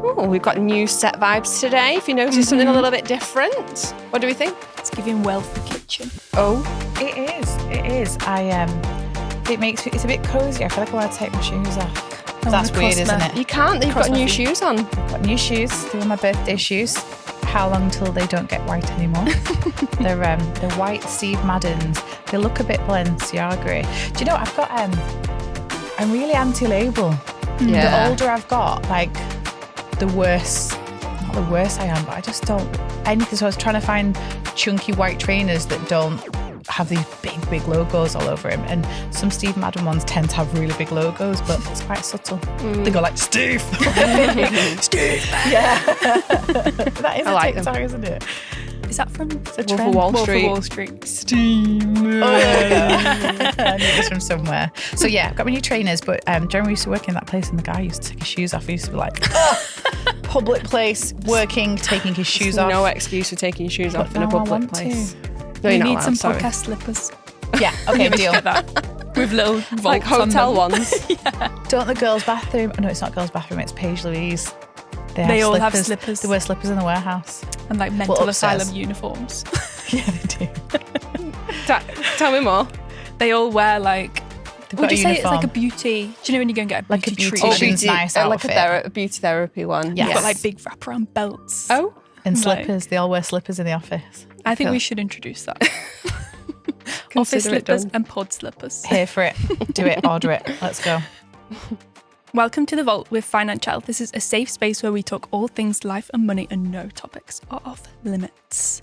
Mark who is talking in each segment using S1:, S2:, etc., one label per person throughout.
S1: Oh, we've got new set vibes today. If you notice something a little bit different, what do we think?
S2: It's giving wealthy kitchen.
S1: Oh,
S3: It is. It's a bit cozy. I feel like I want to take my shoes off. That's weird, isn't it?
S1: you can't. You've got new shoes on.
S3: Got new shoes. They were my birthday shoes. How long till they don't get white anymore? They're white Steve Maddens. They look a bit Balenciaga. Do you know, I'm really anti-label.
S1: Yeah.
S3: The older I've got, like, the worse, not the worse I am, but I just don't, anything. So I was trying to find chunky white trainers that don't have these big logos all over him. And some Steve Madden ones tend to have really big logos, but it's quite subtle. They go like, Steve! Steve! Yeah. That is a TikTok, isn't it?
S2: Is that from
S1: Wolf of Wall Street?
S2: Wolf of Wall Street.
S3: Steam. Oh, yeah. I knew it was from somewhere. So yeah, I've got my new trainers, but Jeremy used to work in that place and the guy used to take his shoes off. He used to be like, public place, working, taking his shoes off.
S1: No excuse for taking your shoes off in a
S3: now I
S1: public
S3: want
S1: place.
S3: to.
S1: No,
S2: We
S1: you're not
S2: need
S1: allowed,
S2: some
S1: sorry.
S2: podcast slippers.
S3: Yeah, okay, deal.
S2: Get that. With little vaults
S1: Like hotel ones.
S3: Don't the girls' bathroom? Oh, no, it's not girls' bathroom, it's Paige Louise.
S2: They all have slippers.
S3: They wear slippers in the warehouse.
S2: And like mental
S3: upstairs.
S2: asylum uniforms.
S3: Yeah, they do.
S1: Tell me more.
S2: They all wear like,
S3: They've
S2: would
S3: got
S2: you
S3: a
S2: say it's like a
S3: uniform.
S2: beauty? Do you know when you go and get a
S3: Like a
S2: beauty
S3: beauty
S2: treatment?
S3: nice
S1: like
S3: outfit.
S1: a beauty therapy one.
S3: Yes.
S2: You've got like big wraparound belts.
S1: Oh,
S3: And
S2: Like-
S3: slippers. They all wear slippers in the office.
S2: I think
S3: Cool.
S2: we should introduce that. Office
S1: Consider it
S2: slippers
S1: done.
S2: and pod slippers.
S3: Here for it. Do it. Order it. Let's go.
S2: Welcome to The Vault with Financielle. This is a safe space where we talk all things life and money and no topics are off limits.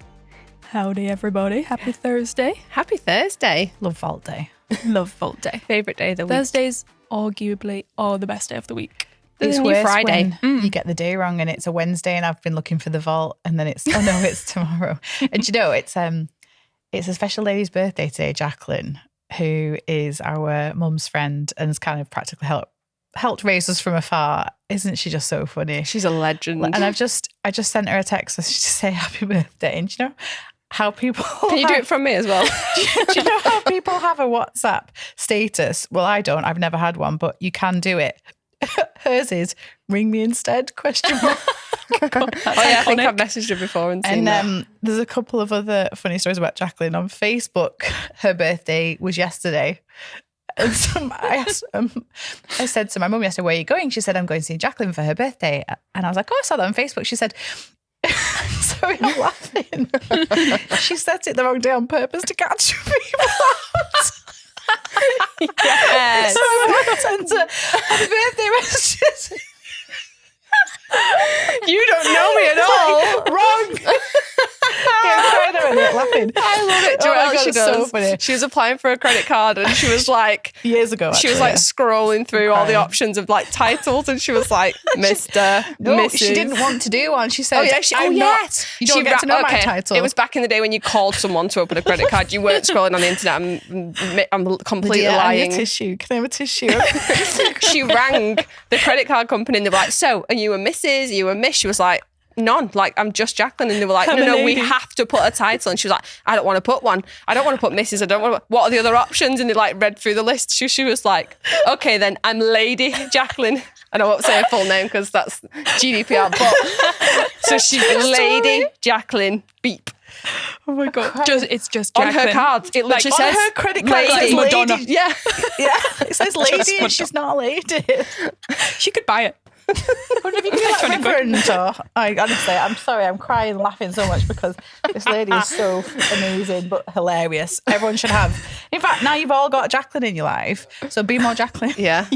S2: Howdy, everybody. Happy Thursday.
S1: happy Thursday.
S3: Love Vault Day.
S2: Love Vault Day.
S1: Favourite day of the week.
S2: Thursdays arguably are the best day of the week.
S1: There's
S3: It's
S1: a new
S3: worse
S1: Friday.
S3: when you get the day wrong and it's a Wednesday and I've been looking for the vault and then it's, oh no, it's tomorrow. And you know, it's a special lady's birthday today, Jacqueline, who is our mum's friend and has kind of practically helped raise us from afar. Isn't she just so funny?
S1: She's a legend.
S3: And I just sent her a text message to say happy birthday. And you know how people
S1: Can you do it from me as well?
S3: do you know how people have a WhatsApp status? Well, I don't. I've never had one, but you can do it. Hers is ring me instead? Question mark.
S1: Oh yeah, I think I've messaged her before and seen that.
S3: And there's a couple of other funny stories about Jacqueline on Facebook. Her birthday was yesterday. And I said to my mum yesterday, where are you going? She said, I'm going to see Jacqueline for her birthday. And I was like, oh, I saw that on Facebook. She said, sorry, I'm laughing. She set it the wrong day on purpose to catch people out.
S1: Yes.
S3: So I sent her happy birthday messages.
S1: You don't know me at all.
S3: Wrong. I'm crying already, laughing.
S1: I love it. Do you know
S3: Oh my
S1: what else
S3: God,
S1: she
S3: it's so
S1: does?
S3: funny.
S1: She was applying for a credit card and she was like,
S3: Years ago,
S1: she was
S3: actually,
S1: like scrolling through all the
S3: crying.
S1: options of like titles and she was like, Mr.
S3: No,
S1: Mrs.
S3: she didn't want to do one. She said,
S1: Oh yeah,
S3: I'm
S1: yes.
S3: not, you don't get to know my title.
S1: It was back in the day when you called someone to open a credit card. You weren't scrolling on the internet. I'm completely
S3: Lydia, I need
S1: lying.
S3: a tissue. Can I have a tissue?
S1: She rang the credit card company and they were like, so are you a Mrs.? Are you a Miss? She was like, none. Like, I'm just Jacqueline. And they were like,
S2: I'm a
S1: no, we
S2: lady.
S1: have to put a title. And she was like, I don't want to put one. I don't want to put Mrs. I don't want to. What are the other options? And they like read through the list. She was like, okay, then I'm Lady Jacqueline. And I won't say her full name because that's GDPR. But so she's Lady Jacqueline Beep.
S3: Oh my God.
S2: It's just
S1: On
S2: Jacqueline.
S1: her cards, it literally
S3: on
S1: says
S3: her credit card, it
S1: Lady.
S3: says
S2: Madonna.
S3: lady.
S1: Yeah.
S3: Yeah, it says lady and she's not a lady.
S2: She could buy it.
S3: What if you could be like reverend or... Honestly, I'm sorry, I'm crying laughing so much because this lady is so amazing but hilarious. Everyone should have... In fact, now you've all got Jacqueline in your life, so be more Jacqueline.
S1: Yeah.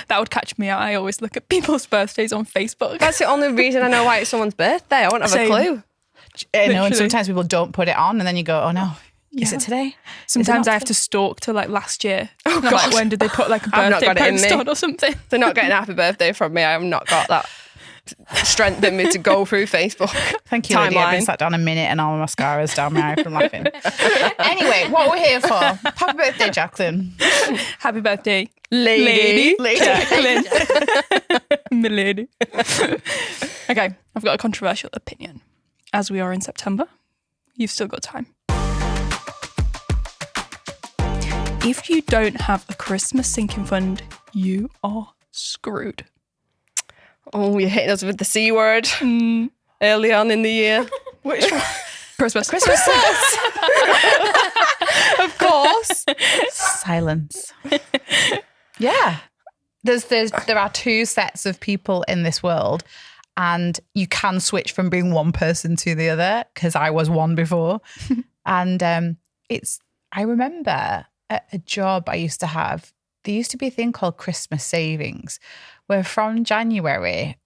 S2: That would catch me out. I always look at people's birthdays on Facebook.
S1: That's the only reason I know why it's someone's birthday. I won't have
S2: Same.
S1: a clue.
S3: I know, and
S2: Literally.
S3: sometimes people don't put it on and then you go, oh no, is
S2: Yeah.
S3: it today?
S2: Sometimes
S3: not
S2: I have to stalk to like last year.
S1: Oh,
S2: And I'm like, when did they put like a
S1: I've not
S2: birthday
S1: got it in
S2: post
S1: me.
S2: on or something?
S1: They're not getting a happy birthday from me. I have not got that strength in me to go through Facebook.
S3: Thank you, Lydia. I've been
S1: Timeline.
S3: sat down a minute and all my mascara's down my eye from laughing. Anyway, what we're here for. Happy birthday, Jacqueline.
S2: Happy birthday,
S1: Lady.
S2: Jacqueline. Milady. Okay, I've got a controversial opinion. As we are in September, you've still got time. If you don't have a Christmas sinking fund, you are screwed.
S1: Oh, you're hitting us with the C word early on in the year.
S2: Which one? Christmas.
S3: Christmas.
S1: Of course.
S3: Silence. Yeah. There are two sets of people in this world, and you can switch from being one person to the other, because I was one before. And I remember at a job I used to have, there used to be a thing called Christmas savings, where from January,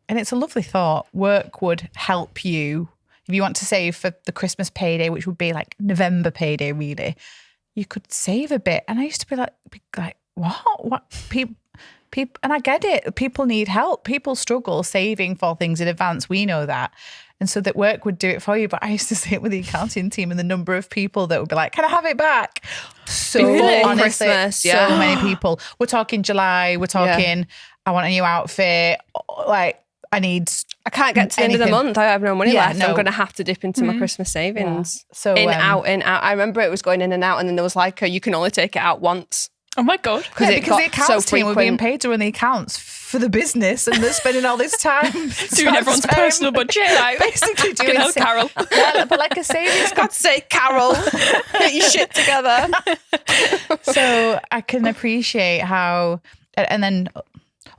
S3: and it's a lovely thought, work would help you if you want to save for the Christmas payday, which would be like November payday, really. You could save a bit. And I used to be like, what? People, and I get it. People need help. People struggle saving for things in advance. We know that. And so that work would do it for you. But I used to sit with the accounting team, and the number of people that would be like, can I have it back? So
S1: Really?
S3: honestly,
S1: Christmas, yeah.
S3: so many people. We're talking July. We're talking, I want a new outfit. Like, I
S1: can't get to the end of the month. I have no money left.
S3: No.
S1: I'm going to have to dip into my Christmas savings.
S3: Yeah. So
S1: in, out. I remember it was going in and out, and then there was like, you can only take it out once.
S2: Oh my God.
S3: Because
S1: it
S3: the
S1: got
S3: accounts
S1: so
S3: team were being
S1: frequent.
S3: paid to run the accounts for the business, and they're spending all this time
S2: Doing everyone's personal budget. Like,
S3: basically doing
S2: help Carol.
S3: Yeah, but like a savings.
S1: God's sake, Carol, get your shit together.
S3: So I can appreciate how, and then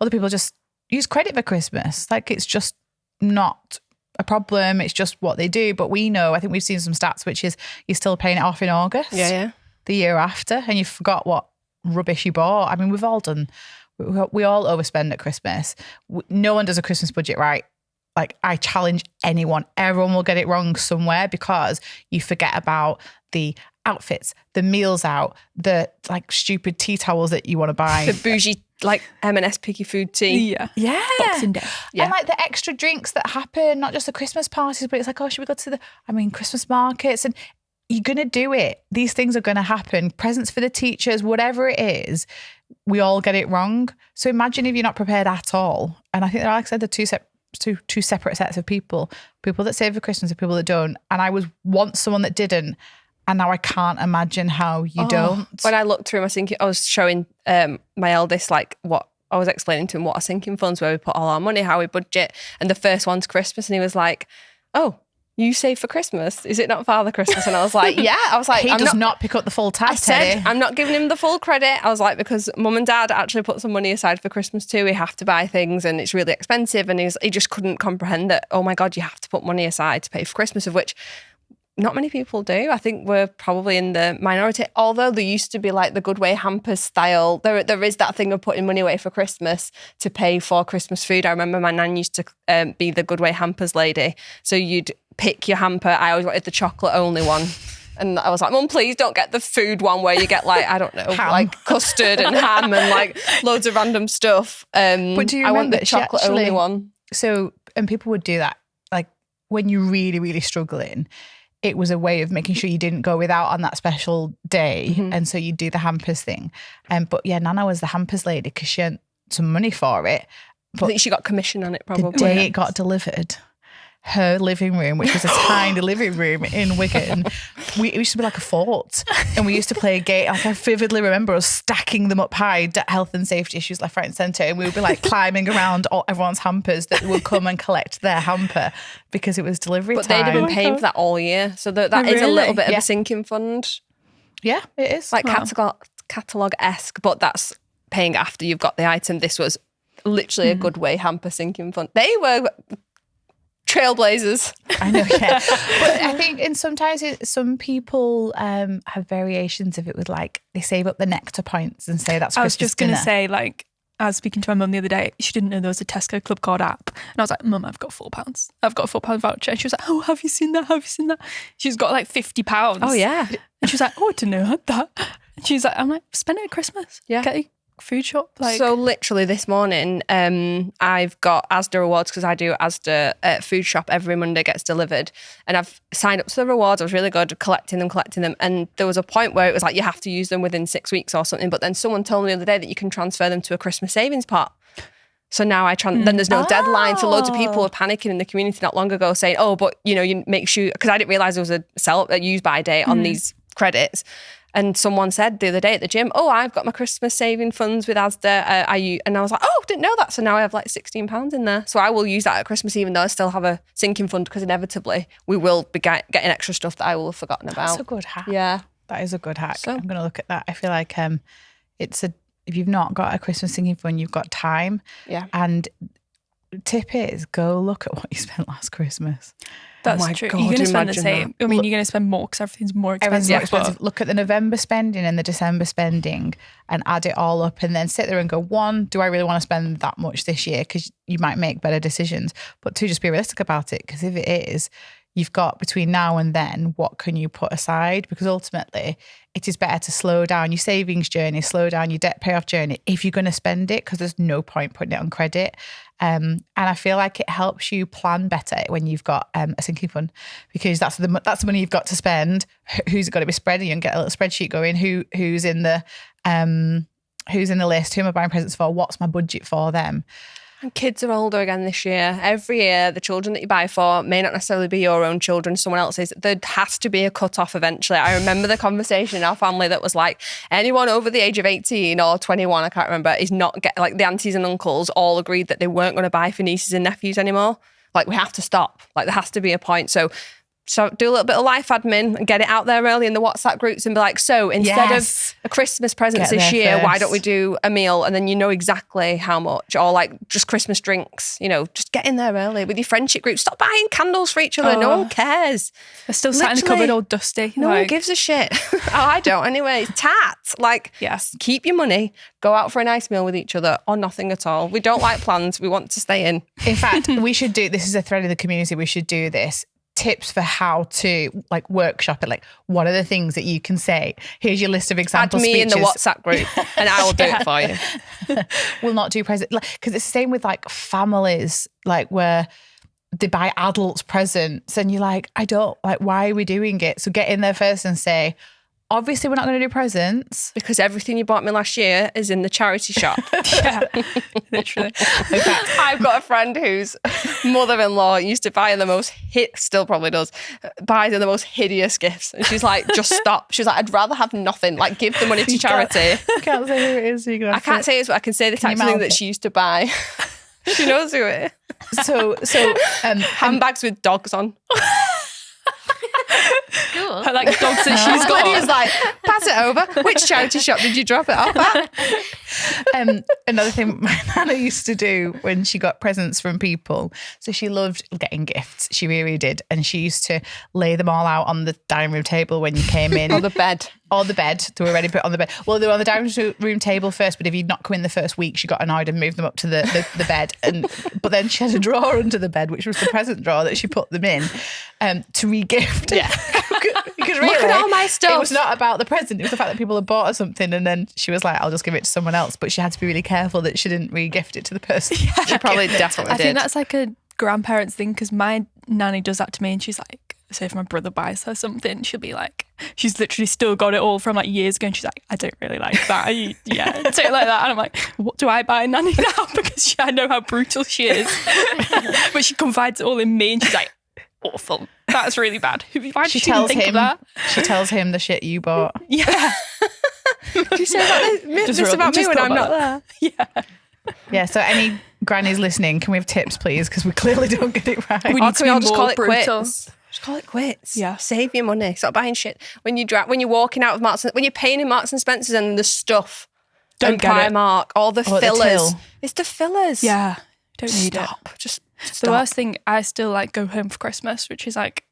S3: other people just use credit for Christmas. Like, it's just not a problem. It's just what they do. But we know, I think we've seen some stats, which is you're still paying it off in August.
S1: Yeah.
S3: The year after, and you forgot what rubbish you bought. I mean, we've all done, we all overspend at Christmas. No one does a Christmas budget right. Like, I challenge anyone. Everyone will get it wrong somewhere, because you forget about the outfits, the meals out, the like stupid tea towels that you want to buy.
S1: The bougie, like M&S Picky Food tea.
S2: Yeah. Boxing Day.
S1: Yeah.
S3: And like the extra drinks that happen, not just the Christmas parties, but it's like, oh, should we go to Christmas markets? And you're going to do it. These things are going to happen. Presents for the teachers, whatever it is, we all get it wrong. So imagine if you're not prepared at all. And I think, like I said, the two separate sets of people that save for Christmas and people that don't. And I was once someone that didn't. And now I can't imagine how you don't.
S1: When I looked through my sinking, I was showing my eldest like what I was explaining to him what our sinking funds, where we put all our money, how we budget, and the first one's Christmas, and he was like, "Oh, you save for Christmas? Is it not Father Christmas?" And I was like, "Yeah." I was like,
S3: he does not pick up the full tab.
S1: I said,
S3: Teddy.
S1: I'm not giving him the full credit. I was like, because Mum and Dad actually put some money aside for Christmas too. We have to buy things, and it's really expensive. And he just couldn't comprehend that. Oh my God, you have to put money aside to pay for Christmas, of which not many people do. I think we're probably in the minority, although there used to be like the Good Way hampers style. There is that thing of putting money away for Christmas to pay for Christmas food. I remember my nan used to be the Good Way hampers lady. So you'd pick your hamper. I always wanted the chocolate only one. And I was like, Mum, please don't get the food one where you get like, I don't know, like custard and ham and like loads of random stuff.
S3: But do you
S1: I want
S3: remember
S1: the chocolate only one.
S3: So, and people would do that, like when you're really, really struggling, it was a way of making sure you didn't go without on that special day.
S1: Mm-hmm.
S3: And so you'd do the hampers thing. But yeah, Nana was the hampers lady because she earned some money for it.
S1: I think she got commission on it probably.
S3: The day it got delivered, her living room, which was a tiny living room in Wigan, it used to be like a fort. And we used to play a game. Like, I vividly remember us stacking them up high, health and safety issues left, right and centre. And we would be like climbing around everyone's hampers that would come and collect their hamper because it was delivery
S1: But
S3: time.
S1: they'd have been paying for that all year. So that is a
S2: really?
S1: little bit of
S3: Yeah.
S1: a sinking fund.
S3: Yeah, it is.
S1: Like catalogue-esque, but that's paying after you've got the item. This was literally a Good Way hamper sinking fund. They were trailblazers.
S3: I know, yeah. But I think sometimes some people have variations of it with like, they save up the nectar points and say that's
S2: I was
S3: Christmas
S2: just going to
S3: dinner.
S2: say, like, I was speaking to my mum the other day. She didn't know there was a Tesco Club Card app. And I was like, Mum, I've got £4. I've got a £4 voucher. And she was like, oh, have you seen that? Have you seen that? She's got like £50.
S1: Oh, yeah.
S2: And she was like, oh, I didn't know I had that. And she's like, I'm like, spend it at Christmas.
S1: Yeah.
S2: Get a food shop. Like,
S1: So literally this morning, I've got Asda rewards because I do Asda food shop every Monday gets delivered, and I've signed up to the rewards. I was really good at collecting them, and there was a point where it was like you have to use them within 6 weeks or something. But then someone told me the other day that you can transfer them to a Christmas savings pot. So now then there's no deadline. So loads of people were panicking in the community not long ago saying, oh, but you make sure, because I didn't realise there was a use by date on these credits. And someone said the other day at the gym, oh, I've got my Christmas saving funds with Asda. And I was like, oh, didn't know that. So now I have like £16 in there. So I will use that at Christmas, even though I still have a sinking fund, because inevitably we will be getting extra stuff that I will have forgotten about.
S3: That's a good hack.
S1: Yeah.
S3: That is a good hack.
S1: So-
S3: I'm going to look at that. I feel like if you've not got a Christmas sinking fund, you've got time.
S1: Yeah.
S3: And tip is go look at what you spent last Christmas.
S2: That's
S1: my
S2: true.
S1: God,
S2: You're going to spend the
S1: imagine
S2: same. I mean, you're going to spend more because everything's more
S3: Everything's
S2: expensive.
S3: more expensive. Look at the November spending and the December spending and add it all up, and then sit there and go, one, do I really want to spend that much this year? Because you might make better decisions. But two, just be realistic about it, because if it is, you've got between now and then, what can you put aside? Because ultimately, it is better to slow down your savings journey, slow down your debt payoff journey if you're going to spend it, because there's no point putting it on credit. And I feel like it helps you plan better when you've got a sinking fund, because that's the money you've got to spend. Who's it got to be spreading? And get a little spreadsheet going. Who's in the list? Who am I buying presents for? What's my budget for them?
S1: And kids are older again this year. Every year, the children that you buy for may not necessarily be your own children, someone else's. There has to be a cut-off eventually. I remember the conversation in our family that was like, anyone over the age of 18 or 21, I can't remember, is not like the aunties and uncles all agreed that they weren't going to buy for nieces and nephews anymore. Like, we have to stop. Like, there has to be a point. So do a little bit of life admin and get it out there early in the WhatsApp groups and be like, so instead of a Christmas present this year, why don't we do a meal? And then you know exactly how much, or like just Christmas drinks, just get in there early with your friendship group. Stop buying candles for each other. No one cares.
S2: They're still sat in the cupboard all dusty.
S1: No one gives a shit. Oh, I don't anyway. It's tat. Like,
S2: yes.
S1: Keep your money, go out for a nice meal with each other, or nothing at all. We don't like plans. We want to stay in.
S3: In fact, we should do, this is a thread of the community, we should do this. Tips for how to like workshop it. Like, what are the things that you can say? Here's your list of example
S1: Add me
S3: speeches.
S1: in the WhatsApp group and I will do it for you.
S3: We'll not do present, because it's the same with like families, like where they buy adults presents and you're like, I don't, like, why are we doing it? So get in there first and say, obviously we're not going to do presents.
S1: Because everything you bought me last year is in the charity shop.
S2: Yeah, literally.
S1: In fact, I've got a friend whose mother-in-law used to buy the most still probably does, buys her the most hideous gifts. And she's like, just stop. She's like, I'd rather have nothing. Like, give the money to charity.
S3: I can't say who it is. So
S1: I can't say it, but I can say the type of thing that she used to buy. She knows who it is.
S3: So
S1: handbags with dogs on.
S2: Cool. Like dogs that she's got.
S1: Lydia was like, pass it over. Which charity shop did you drop it off at?
S3: Another thing my nana used to do when she got presents from people, so she loved getting gifts. She really did. And she used to lay them all out on the dining room table when you came in.
S1: Or the bed.
S3: Or the bed. They were already put on the bed. Well, they were on the dining room table first, but if you'd not come in the first week, she got annoyed and moved them up to the bed. But then she had a drawer under the bed, which was the present drawer that she put them in to re-gift.
S1: Yeah.
S3: Because really,
S1: look at all my stuff.
S3: It was not about the present. It was the fact that people had bought her something and then she was like, I'll just give it to someone else. But she had to be really careful that she didn't re-gift it to the person.
S1: Yeah, she probably definitely
S2: I
S1: did.
S2: think that's like a grandparents thing, because my nanny does that to me, and she's like, say if my brother buys her something, she'll be like, she's literally still got it all from like years ago, and she's like, I don't really like that. Yeah, take it like that. And I'm like, what do I buy nanny now? Because I know how brutal she is. But she confides it all in me, and she's like, awful. That's really bad. Why
S3: She
S2: did you think of that?
S3: She tells him the shit you bought.
S2: Yeah.
S1: She said this about me when I'm not there.
S2: Yeah.
S3: Yeah, so any grannies listening, can we have tips, please? Because we clearly don't get it right.
S2: We
S1: Or
S2: need to
S1: can we
S2: be
S1: all just
S2: more
S1: call it
S2: brutal.
S1: quits? Just call it quits.
S2: Yeah.
S1: Save your money. Stop buying shit. When you're walking out of when you're paying in Marks and Spencer's and the stuff.
S2: Don't
S1: and
S2: get it.
S1: Primark, all the
S3: Or the
S1: fillers.
S3: till.
S1: It's the fillers.
S2: Yeah. Don't need
S1: Stop.
S2: it.
S1: Just stop.
S2: The worst thing, I still like go home for Christmas, which is like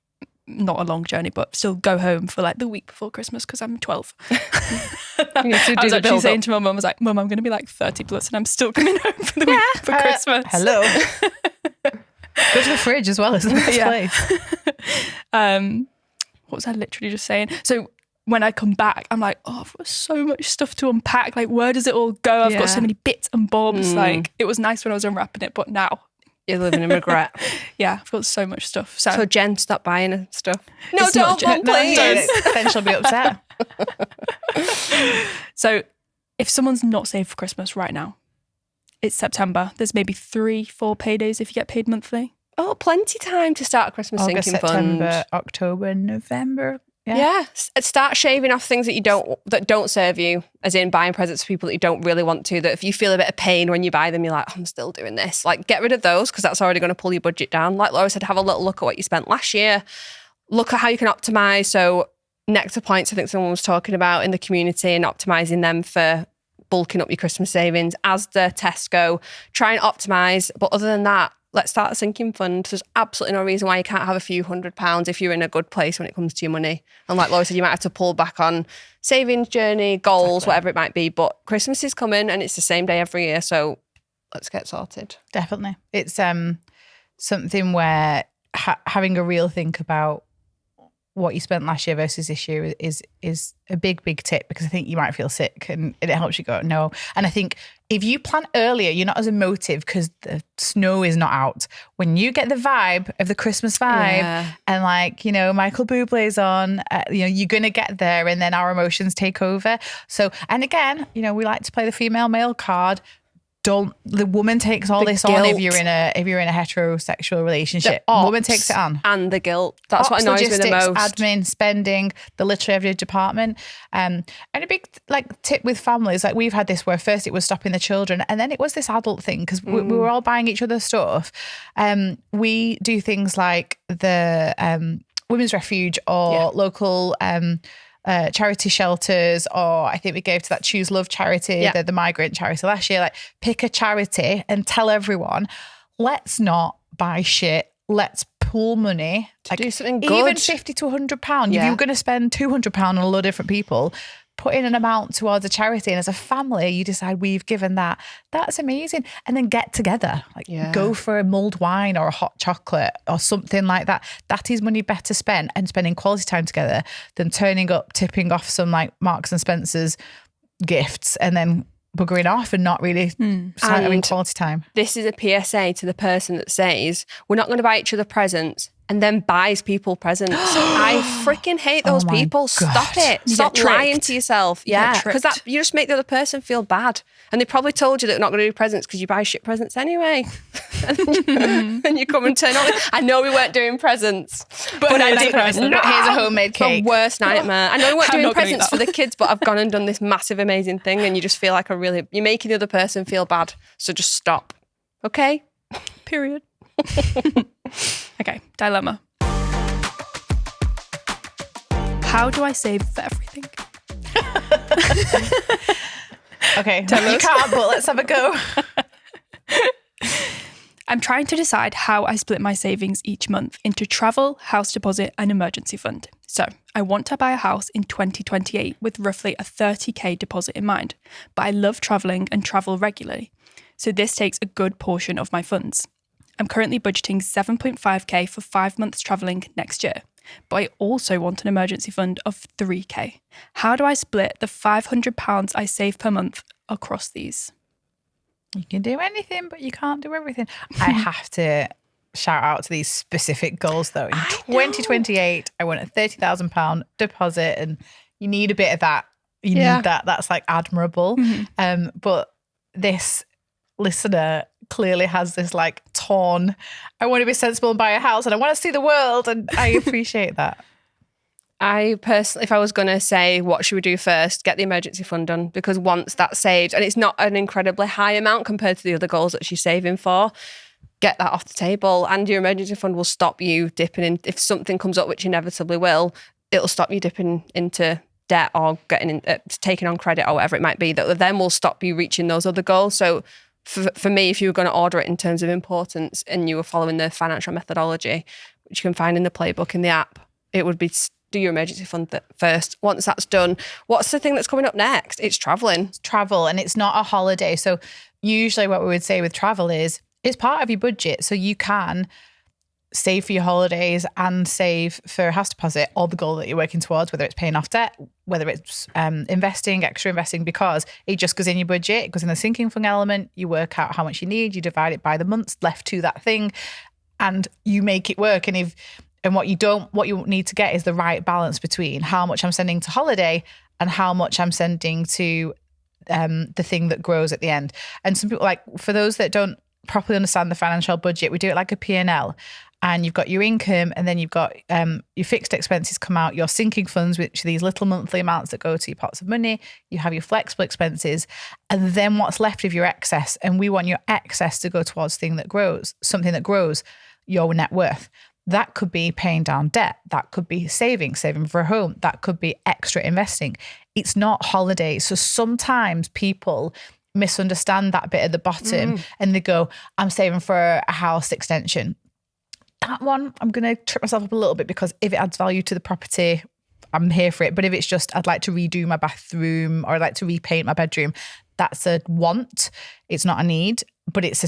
S2: not a long journey, but still go home for like the week before Christmas because I'm 12.
S1: You need to
S2: I
S1: do
S2: was
S1: the
S2: actually
S1: build
S2: saying
S1: up.
S2: to my mum, I was like, Mum, I'm going to be like 30 plus and I'm still coming home for the week for Christmas.
S3: Hello. Go to the fridge as well, isn't it?
S2: Yeah.
S3: Place.
S2: What was I literally just saying? So when I come back, I'm like, oh, I've got so much stuff to unpack. Like, where does it all go? I've got so many bits and bobs. Like, it was nice when I was unwrapping it, but now,
S1: You're living in regret.
S2: yeah, I've got so much stuff. So,
S1: So Jen, stop buying her stuff. No,
S2: It's not
S1: don't, Mum,
S2: Jen. No,
S1: please.
S3: Then she'll be upset.
S2: so if someone's not saved for Christmas right now, it's September. There's maybe 3-4 paydays if you get paid monthly.
S1: Oh, plenty time to start a Christmas
S3: August,
S1: sinking
S3: September,
S1: fund.
S3: October, November.
S1: Yeah. Start shaving off things that don't serve you, as in buying presents for people that you don't really want to, that if you feel a bit of pain when you buy them, you're like, I'm still doing this. Like, get rid of those because that's already going to pull your budget down. Like Laura said, have a little look at what you spent last year. Look at how you can optimize. So Nectar points, I think someone was talking about in the community, and optimizing them for bulking up your Christmas savings. Asda, Tesco, try and optimize. But other than that, let's start a sinking fund. There's absolutely no reason why you can't have a few £100s if you're in a good place when it comes to your money. And like Laura said, you might have to pull back on savings journey, goals, whatever it might be. But Christmas is coming and it's the same day every year. So let's get sorted.
S3: Definitely. It's something where having a real think about what you spent last year versus this year is a big tip, because I think you might feel sick and it helps you go, no. And I think if you plan earlier, you're not as emotive because the snow is not out. When you get the vibe of the Christmas vibe and like, Michael Bublé's on, you're going to get there, and then our emotions take over. So, and again, we like to play the female male card. The woman takes all this
S1: guilt.
S3: on if you're in a heterosexual relationship. The woman takes it on.
S1: And the guilt. That's what annoys me the most.
S3: Admin, spending, the literally every department. And a big tip with families, like we've had this where first it was stopping the children and then it was this adult thing because we were all buying each other stuff. We do things like the Women's Refuge or local charity shelters, or I think we gave to that Choose Love charity, the migrant charity last year. Like, pick a charity and tell everyone, let's not buy shit. Let's pool money
S1: to do something good.
S3: Even £50 to £100. If you're going to spend £200 on a lot of different people, put in an amount towards a charity, and as a family you decide we've given that. That's amazing. And then get together, go for a mulled wine or a hot chocolate or something like that. That is money better spent, and spending quality time together than turning up, tipping off some like Marks and Spencer's gifts and then buggering off and not really having quality time.
S1: This is a PSA to the person that says we're not going to buy each other presents and then buys people presents. I freaking hate those people. God. Stop it. Stop lying to yourself. Yeah, because you just make the other person feel bad. And they probably told you that they're not going to do presents because you buy shit presents anyway. and you come and turn on. I know we weren't doing presents, but I did.
S3: But here's a homemade cake.
S1: The worst nightmare. I know we weren't doing presents for the kids, but I've gone and done this massive, amazing thing, and you just feel like you're making the other person feel bad. So just stop. Okay?
S2: Period. Okay, dilemma. How do I save for everything?
S3: Okay, you can't, but let's have a go.
S2: I'm trying to decide how I split my savings each month into travel, house deposit, and emergency fund. So I want to buy a house in 2028 with roughly a 30k deposit in mind, but I love traveling and travel regularly. So this takes a good portion of my funds. I'm currently budgeting 7.5k for 5 months travelling next year, but I also want an emergency fund of 3k. How do I split the £500 I save per month across these?
S3: You can do anything, but you can't do everything. I have to shout out to these specific goals though. In 2028, I want a £30,000 deposit, and you need a bit of that. You need that. That's like admirable. Mm-hmm. But this listener clearly has this like torn, I want to be sensible and buy a house and I want to see the world, and I appreciate that.
S1: I personally, if I was going to say what should we do first, get the emergency fund done, because once that's saved, and it's not an incredibly high amount compared to the other goals that she's saving for, get that off the table, and your emergency fund will stop you dipping in. If something comes up, which inevitably will, it'll stop you dipping into debt or taking on credit or whatever it might be, that then will stop you reaching those other goals. So for me, if you were going to order it in terms of importance and you were following the financial methodology, which you can find in the playbook in the app, it would be do your emergency fund first. Once that's done, what's the thing that's coming up next? It's traveling.
S3: It's travel, and it's not a holiday. So usually what we would say with travel is it's part of your budget. So you can save for your holidays and save for a house deposit, or the goal that you're working towards, whether it's paying off debt, whether it's extra investing, because it just goes in your budget. It goes in the sinking fund element. You work out how much you need, you divide it by the months left to that thing, and you make it work. And what you need to get is the right balance between how much I'm sending to holiday and how much I'm sending to the thing that grows at the end. And some people, like, for those that don't properly understand the financial budget, we do it like a P&L. and you've got your income, and then you've got your fixed expenses come out, your sinking funds, which are these little monthly amounts that go to your pots of money. You have your flexible expenses, and then what's left of your excess. And we want your excess to go towards something that grows your net worth. That could be paying down debt. That could be saving for a home. That could be extra investing. It's not holidays. So sometimes people misunderstand that bit at the bottom and they go, I'm saving for a house extension. That one, I'm going to trip myself up a little bit, because if it adds value to the property, I'm here for it. But if it's just, I'd like to redo my bathroom, or I'd like to repaint my bedroom, that's a want. It's not a need, but it's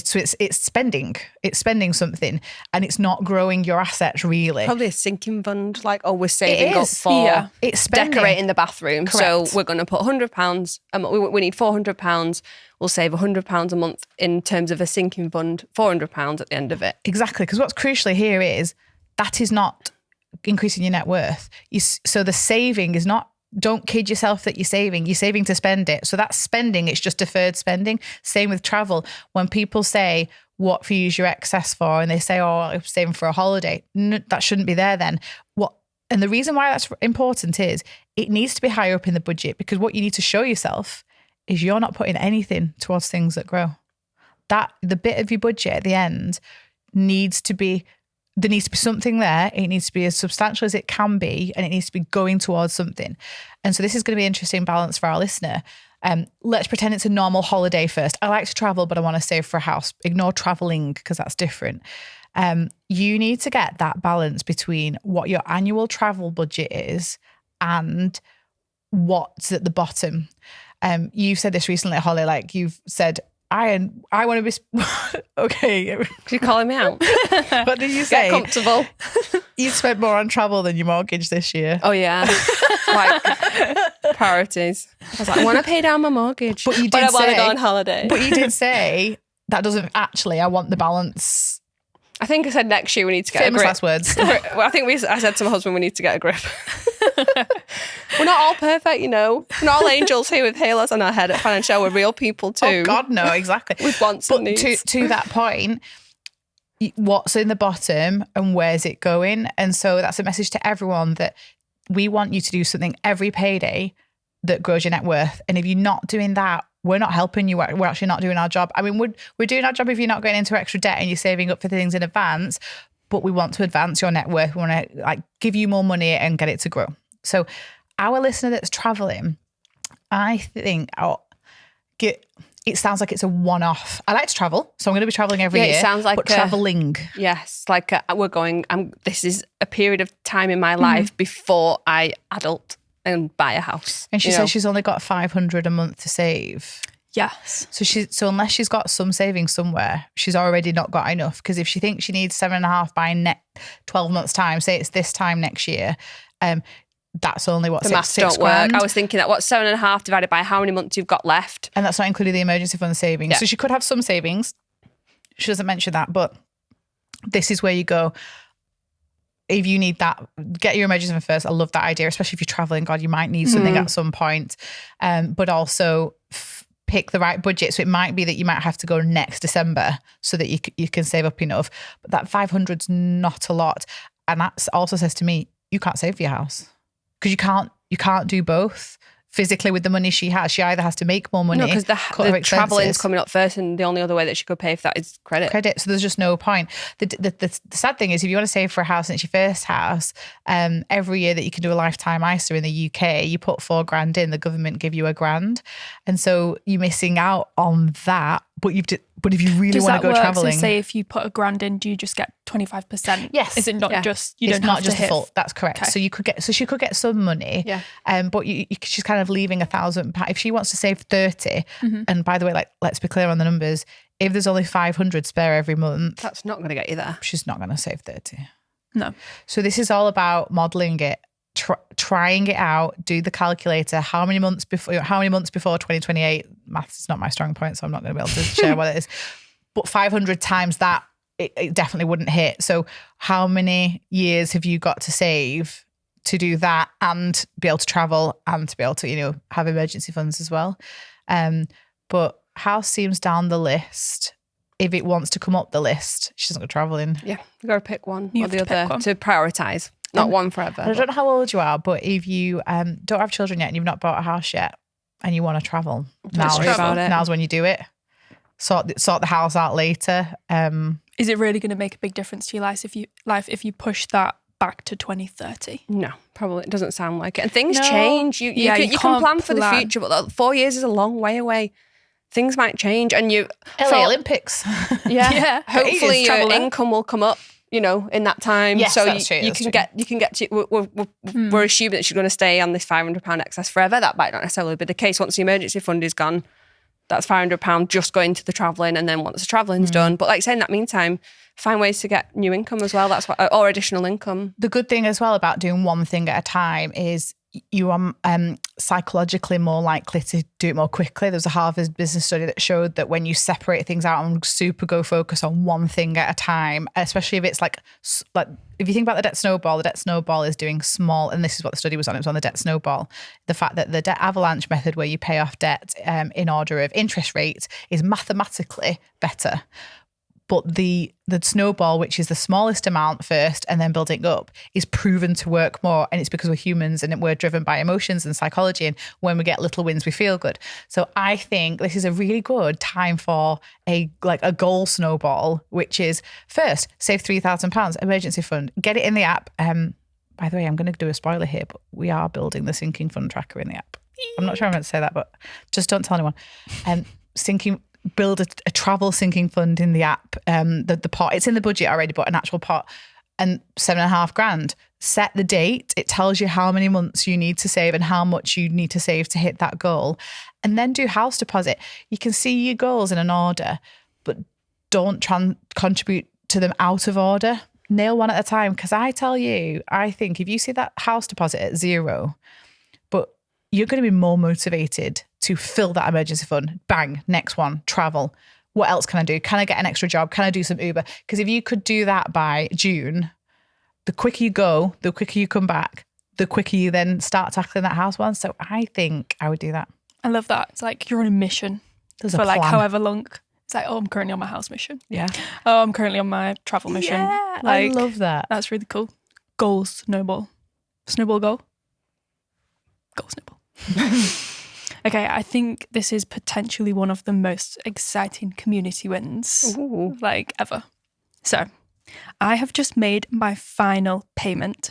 S3: spending. It's spending something, and it's not growing your assets really.
S1: Probably a sinking fund, like, oh, we're saving up for
S3: it's spending.
S1: Decorating the bathroom.
S3: Correct.
S1: So we're going to put £100. We need £400. We'll save £100 a month in terms of a sinking fund, £400 at the end of it.
S3: Exactly, because what's crucial here is that is not increasing your net worth. So the saving is not. Don't kid yourself that you're saving to spend it. So that's spending, it's just deferred spending. Same with travel. When people say, what for you use your excess for? And they say, oh, I'm saving for a holiday. No, that shouldn't be there then. And the reason why that's important is it needs to be higher up in the budget, because what you need to show yourself is you're not putting anything towards things that grow. That the bit of your budget at the end needs to be, there needs to be something there. It needs to be as substantial as it can be, and it needs to be going towards something. And so this is going to be an interesting balance for our listener. Let's pretend it's a normal holiday first. I like to travel, but I want to save for a house. Ignore traveling, because that's different. You need to get that balance between what your annual travel budget is and what's at the bottom. You've said this recently, Holly, like you've said, I want to be okay.
S1: You're calling me out.
S3: What did you say?
S1: Get comfortable.
S3: You spent more on travel than your mortgage this year.
S1: Oh yeah, like priorities. I was like, I want to pay down my mortgage, but I want to go on holiday.
S3: But you did say that doesn't actually. I want the balance.
S1: I think I said next year we need to get a grip.
S3: Last words.
S1: Well, I think I said to my husband we need to get a grip. We're not all perfect, you know. We're not all angels here with halos on our head at Financielle. We're real people too.
S3: Oh God, no, exactly.
S1: With wants and needs.
S3: To that point, what's in the bottom and where's it going? And so that's a message to everyone that we want you to do something every payday that grows your net worth. And if you're not doing that, we're not helping you. We're actually not doing our job. I mean, we're doing our job if you're not going into extra debt and you're saving up for things in advance, but we want to advance your net worth. We want to give you more money and get it to grow. So our listener that's traveling, I think it sounds like it's a one-off. I like to travel, so I'm going to be traveling every year.
S1: It sounds like
S3: traveling.
S1: Yes, like we're going. This is a period of time in my life before I adult and buy a house.
S3: And she says she's only got $500 a month to save.
S2: Yes.
S3: So unless she's got some savings somewhere, she's already not got enough. Because if she thinks she needs 7.5 by 12 months time, say it's this time next year, that's only what,
S1: the maths don't work. I was thinking that 7.5 divided by how many months you've got left.
S3: And that's not including the emergency fund savings. Yeah. So she could have some savings. She doesn't mention that, but this is where you go. If you need that, get your emergency fund first. I love that idea, especially if you're traveling. God, you might need something at some point. But also pick the right budget. So it might be that you might have to go next December so that you can save up enough. But that 500's not a lot. And that also says to me, you can't save for your house. Because you can't do both physically with the money she has. She either has to make more money.
S1: No, because the travelling's coming up first, and the only other way that she could pay for that is credit. So
S3: there's just no point. The sad thing is, if you want to save for a house and it's your first house, every year that you can do a lifetime ISA in the UK, you put $4,000 in, the government give you $1,000, and so you're missing out on that. But if you really want to go travelling,
S2: so say if you put $1,000 in, do you just get 25%?
S3: Yes.
S2: Is it not just
S3: it's not just the full? That's correct. Okay. So she could get some money.
S1: Yeah.
S3: But she's kind of leaving £1,000 if she wants to save 30. And by the way, let's be clear on the numbers. If there's only 500 spare every month,
S1: that's not going to get you there.
S3: She's not going to save 30.
S2: No.
S3: So this is all about modelling it. Trying it out, do the calculator. How many months before 2028? Maths is not my strong point, so I'm not going to be able to share what it is. But 500 times that, it definitely wouldn't hit. So how many years have you got to save to do that and be able to travel and to be able to, have emergency funds as well? But house seems down the list. if it wants to come up the list, she doesn't go traveling.
S1: Yeah, you got to pick one
S2: You
S1: or
S2: have
S1: the
S2: to pick
S1: other
S2: one.
S1: to prioritise. Not one forever.
S3: I don't know how old you are, but if you don't have children yet and you've not bought a house yet and you want to travel,
S1: Let's worry about it.
S3: now's when you do it. Sort the house out later.
S2: Is it really going to make a big difference to your life if you push that back to 2030?
S1: No, probably it doesn't sound like it. And things
S3: No.
S1: change. You can
S2: can't
S1: plan for the
S2: plan.
S1: future, but 4 years is a long way away. Things might change, and
S3: LA Olympics.
S2: Yeah.
S1: Hopefully your
S2: Travel there.
S1: income will come up, in that time.
S3: Yes,
S1: so
S3: that's true,
S1: you
S3: that's
S1: can
S3: true.
S1: get to. We're assuming that she's going to stay on this £500 excess forever. That might not necessarily be the case. Once the emergency fund is gone, that's £500 just going to the travelling, and then once the travelling's done. But like I say, in that meantime, find ways to get new income as well. That's what, or additional income.
S3: The good thing as well about doing one thing at a time is you are psychologically more likely to do it more quickly. There was a Harvard business study that showed that when you separate things out and super go focus on one thing at a time, especially if it's like if you think about the debt snowball is doing small, and this is what the study was on, it was on the debt snowball. The fact that the debt avalanche method where you pay off debt in order of interest rate is mathematically better. But the snowball, which is the smallest amount first and then building up, is proven to work more. And it's because we're humans and we're driven by emotions and psychology. And when we get little wins, we feel good. So I think this is a really good time for a goal snowball, which is first, save £3,000 emergency fund, get it in the app. By the way, I'm going to do a spoiler here, but we are building the sinking fund tracker in the app. I'm not sure I'm meant to say that, but just don't tell anyone. Build a travel sinking fund in the app. The pot, it's in the budget already, but an actual pot, and $7,500. Set the date. It tells you how many months you need to save and how much you need to save to hit that goal. And then do house deposit. You can see your goals in an order, but don't contribute to them out of order. Nail one at a time. Because I tell you, I think if you see that house deposit at 0, but you're going to be more motivated to fill that emergency fund. Bang, next one, travel. What else can I do? Can I get an extra job? Can I do some Uber? Because if you could do that by June, the quicker you go, the quicker you come back, the quicker you then start tackling that house one. So I think I would do that.
S2: I love that. It's like you're on a mission
S3: There's
S2: for
S3: a plan.
S2: however long. It's like, I'm currently on my house mission.
S1: Yeah.
S2: Oh, I'm currently on my travel mission.
S3: Yeah, I love that.
S2: That's really cool. Goals, snowball. Snowball goal? Goal, snowball. Okay, I think this is potentially one of the most exciting community wins ever. So, I have just made my final payment.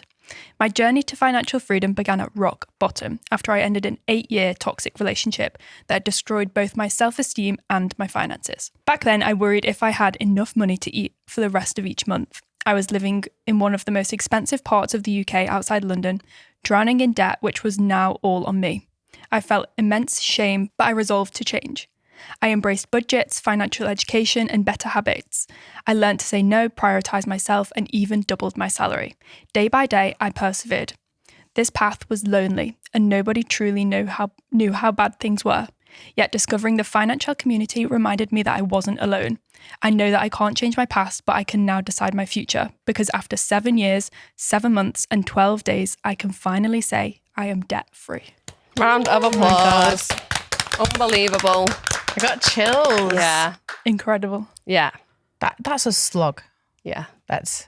S2: My journey to financial freedom began at rock bottom after I ended an 8-year toxic relationship that destroyed both my self-esteem and my finances. Back then, I worried if I had enough money to eat for the rest of each month. I was living in one of the most expensive parts of the UK outside London, drowning in debt, which was now all on me. I felt immense shame, but I resolved to change. I embraced budgets, financial education, and better habits. I learned to say no, prioritize myself, and even doubled my salary. Day by day, I persevered. This path was lonely, and nobody truly knew how bad things were. Yet discovering the financial community reminded me that I wasn't alone. I know that I can't change my past, but I can now decide my future, because after 7 years, 7 months, and 12 days, I can finally say I am debt-free.
S1: Round of applause. Unbelievable.
S3: I got chills.
S1: Yeah.
S2: Incredible.
S1: Yeah.
S3: That's a slog.
S1: Yeah.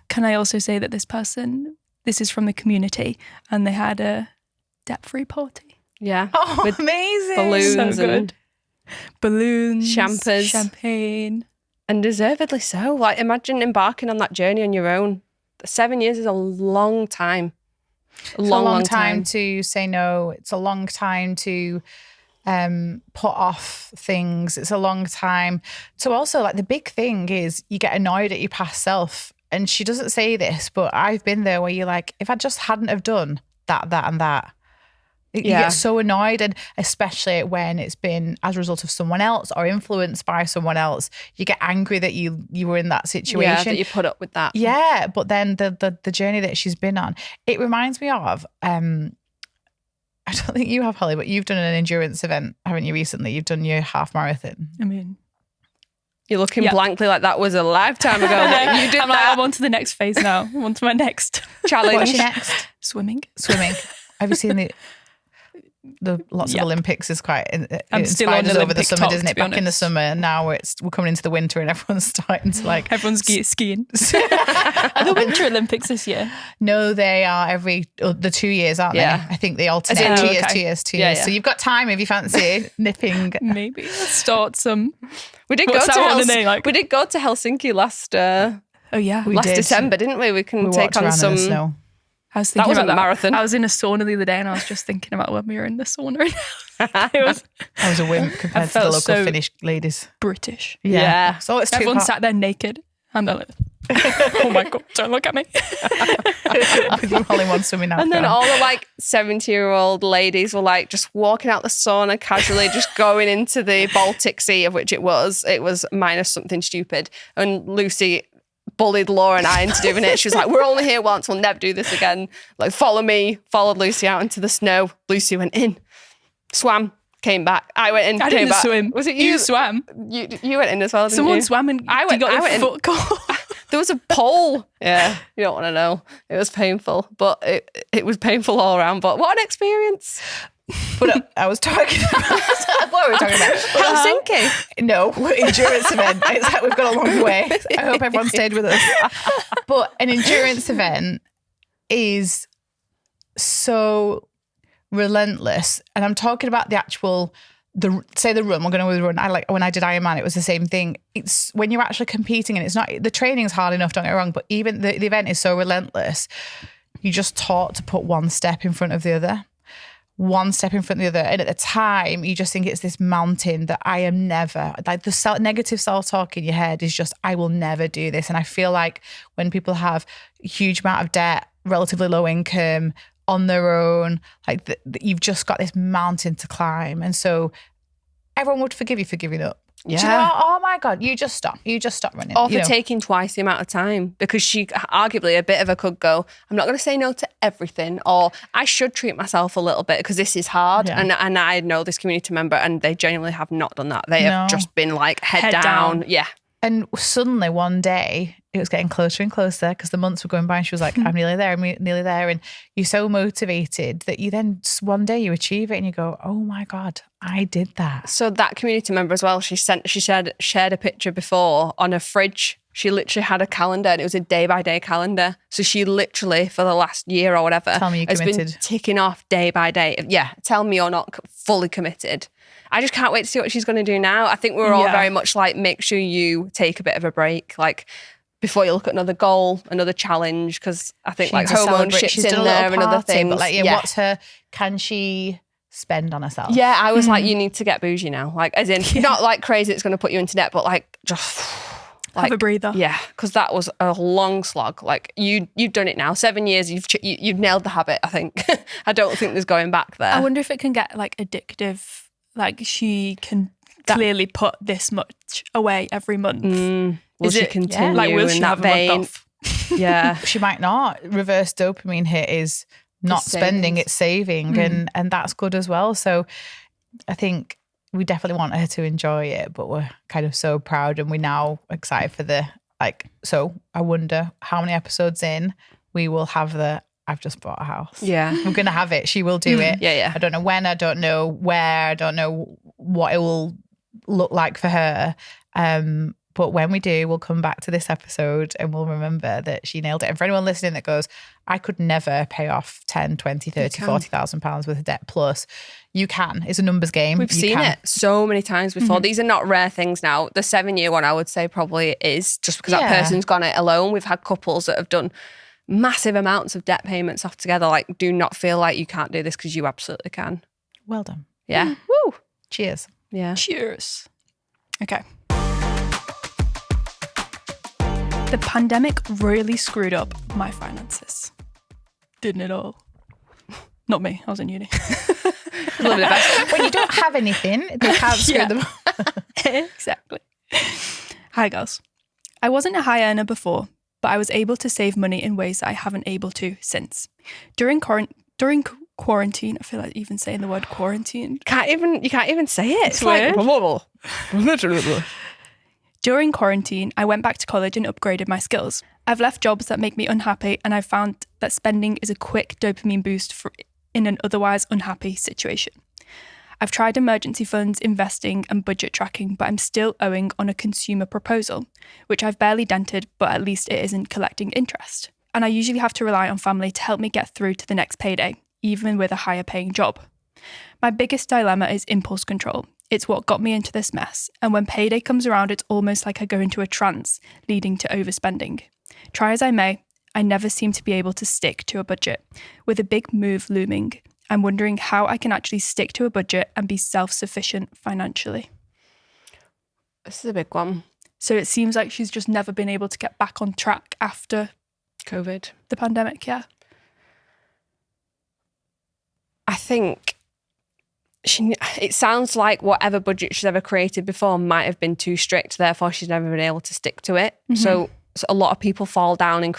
S2: Can I also say that this is from the community, and they had a debt-free party.
S1: Yeah.
S3: Oh,
S1: With
S3: amazing.
S1: balloons
S2: So good.
S1: and
S2: Balloons,
S1: champers.
S2: champagne.
S1: And deservedly so. Like, imagine embarking on that journey on your own. 7 years is a long time.
S3: It's a long time to say no. It's a long time to put off things. It's a long time to also, like, the big thing is you get annoyed at your past self. And she doesn't say this, but I've been there where you're like, if I just hadn't have done that, and that. You get so annoyed, and especially when it's been as a result of someone else or influenced by someone else, you get angry that you were in that situation.
S1: Yeah, that you put up with that.
S3: Yeah, but then the journey that she's been on, it reminds me of, I don't think you have, Holly, but you've done an endurance event, haven't you, recently? You've done your half marathon.
S2: I mean,
S1: you're looking blankly like that was a lifetime ago. But you did
S2: I'm
S1: that.
S2: I'm on to the next phase now. I'm on to my next
S1: challenge.
S3: What's your next?
S2: Swimming.
S3: Swimming. Have you seen the... lots
S2: Yep.
S3: of Olympics is quite
S2: I'm still on
S3: inspired us over the
S2: Olympic
S3: summer,
S2: talk,
S3: doesn't
S2: to
S3: it?
S2: be
S3: Back in the
S2: honest.
S3: summer, and now we're coming into the winter and everyone's starting to like.
S2: Everyone's skiing. Are the Winter Olympics this year?
S3: No, they are the 2 years, aren't
S1: Yeah.
S3: they? I think they alternate.
S1: As in-
S3: 2 years,
S2: okay.
S3: 2 years, 2
S1: Yeah,
S3: years.
S1: yeah.
S3: So you've got time if you fancy nipping.
S2: Maybe let's start some.
S1: We did
S2: What's
S1: go to
S2: that one today, like?
S1: We did go to Helsinki last
S2: Oh yeah,
S3: We
S1: last
S3: did.
S1: December, didn't we? We can
S3: We
S1: take
S3: walked
S1: on
S3: around in
S1: some.
S3: the snow.
S2: I was thinking
S1: wasn't
S2: about
S1: a marathon.
S2: I was in a sauna the other day, and I was just thinking about when we were in the sauna. It was
S3: I was a wimp compared to the
S2: felt
S3: local
S2: so-
S3: Finnish ladies.
S2: British.
S1: Yeah.
S3: So it's too
S2: Everyone
S3: hot.
S2: sat there naked, and they're like, "Oh my god, don't look at me."
S3: with you all in one swimming outfit.
S1: And then all the like 70-year-old ladies were like just walking out the sauna casually, just going into the Baltic Sea, of which it was minus something stupid. And Lucy bullied Laura and I into doing it. She was like, "We're only here once, we'll never do this again. Like, follow me." Followed Lucy out into the snow. Lucy went in, swam, came back. I went in,
S2: I
S1: came
S2: didn't
S1: back.
S2: swim.
S1: Was it you?
S2: You swam.
S1: You went in as well, didn't
S2: Someone
S1: you?
S2: swam and
S1: I went-
S2: you got
S1: I
S2: your
S1: went in-
S2: foot caught.
S1: There was a pole. Yeah, you don't want to know. It was painful, but it was painful all around. But what an experience.
S3: But I was talking about what were we talking about?
S1: Helsinki.
S3: No, endurance event. It's like we've got a long way. I hope everyone stayed with us. But an endurance event is so relentless, and I'm talking about the actual. The run, we're going to run. I like when I did Ironman, it was the same thing. It's when you're actually competing, and it's not the training is hard enough. Don't get me wrong, but even the event is so relentless. You just taught to put one step in front of the other, one step in front of the other, and at the time, you just think it's this mountain that I am never. Like the negative self-talk in your head is just, I will never do this. And I feel like when people have a huge amount of debt, relatively low income, on their own, like you've just got this mountain to climb, and so everyone would forgive you for giving up.
S1: Yeah.
S3: Do you know, oh my god, you just stop running.
S1: Or for
S3: you know.
S1: taking twice the amount of time, because she arguably a bit of her could go, I'm not going to say no to everything, or I should treat myself a little bit because this is hard.
S3: Yeah.
S1: And I know this community member, and they genuinely have not done that. They have
S3: No.
S1: just been like head
S2: Head
S1: down.
S2: down.
S1: Yeah.
S3: And suddenly one day it was getting closer and closer because the months were going by, and she was like, I'm nearly there. And you're so motivated that you then one day you achieve it and you go, oh my God, I did that.
S1: So that community member as well, she shared a picture before on a fridge. She literally had a calendar, and it was a day-by-day calendar. So she literally, for the last year or whatever,
S3: Tell me you're
S1: has been
S3: committed.
S1: ticking off day by day. Yeah, tell me you're not fully committed. I just can't wait to see what she's going to do now. I think we're all
S2: Yeah.
S1: very much like, make sure you take a bit of a break, like before you look at another goal, another challenge, because I think
S3: She
S1: like
S3: needs to
S1: home
S3: celebrate.
S1: ownership's
S3: She's done
S1: in
S3: a little
S1: there and other
S3: party,
S1: things.
S3: But like, what's her, can she spend on herself?
S1: Yeah, I was like, you need to get bougie now. Like, as in, not like crazy, it's going to put you into debt, but like just...
S2: Have a breather.
S1: Yeah, because that was a long slog. Like you've done it now, 7 years. You've nailed the habit. I think. I don't think there's going back there.
S2: I wonder if it can get like addictive. Like she can clearly put this much away every month.
S1: Will
S2: Is
S1: she
S2: it
S1: continue
S2: like will
S1: in
S2: she
S1: that
S2: have a
S1: vein?
S2: month off?
S1: Yeah,
S3: She might not. Reverse dopamine hit is not
S1: It's
S3: spending,
S1: savings.
S3: it's saving, and that's good as well. So I think we definitely want her to enjoy it, but we're kind of so proud, and we're now excited for the so I wonder how many episodes in we will have I've just bought a house.
S1: yeah,
S3: We're going to have it. She will do it.
S1: yeah.
S3: I don't know when, I don't know where, I don't know what it will look like for her. But when we do, we'll come back to this episode and we'll remember that she nailed it. And for anyone listening that goes, I could never pay off 10, 20, 30, 40,000 pounds worth of debt plus, you can. It's a numbers game.
S1: We've
S3: You
S1: seen
S3: can.
S1: it so many times before. These are not rare things now. The 7-year one, I would say, probably is just because that
S3: Yeah.
S1: person's gone it alone. We've had couples that have done massive amounts of debt payments off together. Like, do not feel like you can't do this, because you absolutely can.
S3: Well done.
S1: Yeah. Woo.
S3: Cheers.
S1: Yeah.
S2: Cheers. Okay. The pandemic really screwed up my finances. Didn't it all? Not me. I was in uni.
S1: Living the best.
S3: When you don't have anything, they have screwed
S2: Yeah.
S3: them.
S2: Exactly. Hi, girls. I wasn't a high earner before, but I was able to save money in ways that I haven't able to since. During quarantine, I feel like even saying the word quarantine.
S1: You can't even say it. It's
S2: weird.
S1: like
S2: During quarantine, I went back to college and upgraded my skills. I've left jobs that make me unhappy, and I've found that spending is a quick dopamine boost in an otherwise unhappy situation. I've tried emergency funds, investing and budget tracking, but I'm still owing on a consumer proposal, which I've barely dented, but at least it isn't collecting interest. And I usually have to rely on family to help me get through to the next payday, even with a higher paying job. My biggest dilemma is impulse control. It's what got me into this mess. And when payday comes around, it's almost like I go into a trance, leading to overspending. Try as I may, I never seem to be able to stick to a budget. With a big move looming, I'm wondering how I can actually stick to a budget and be self-sufficient financially.
S1: This is a big one.
S2: So it seems like she's just never been able to get back on track after
S1: COVID.
S2: the pandemic, yeah.
S1: I think it sounds like whatever budget she's ever created before might have been too strict, therefore she's never been able to stick to it.
S2: Mm-hmm.
S1: So a lot of people fall down in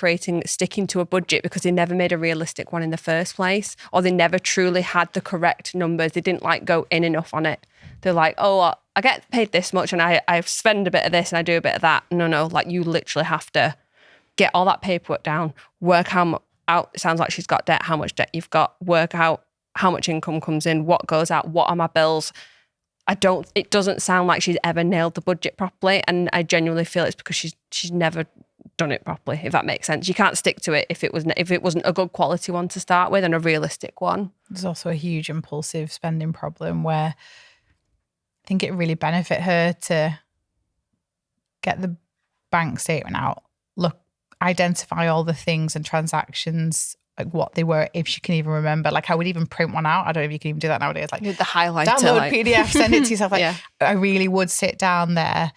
S1: sticking to a budget because they never made a realistic one in the first place, or they never truly had the correct numbers. They didn't go in enough on it. They're like, oh, I get paid this much and I spend a bit of this and I do a bit of that. No, you literally have to get all that paperwork down, work out, it sounds like she's got debt, how much debt you've got, work out how much income comes in, what goes out, what are my bills. It doesn't sound like she's ever nailed the budget properly, and I genuinely feel it's because she's never done it properly, if that makes sense. You can't stick to it if it wasn't a good quality one to start with and a realistic one.
S3: There's also a huge impulsive spending problem where I think it really benefit her to get the bank statement out, identify all the things and transactions, like what they were, if she can even remember. I would even print one out. I don't know if you can even do that nowadays.
S1: With the highlighter.
S3: Download PDF, send it to yourself.
S1: Yeah.
S3: I really would sit down there,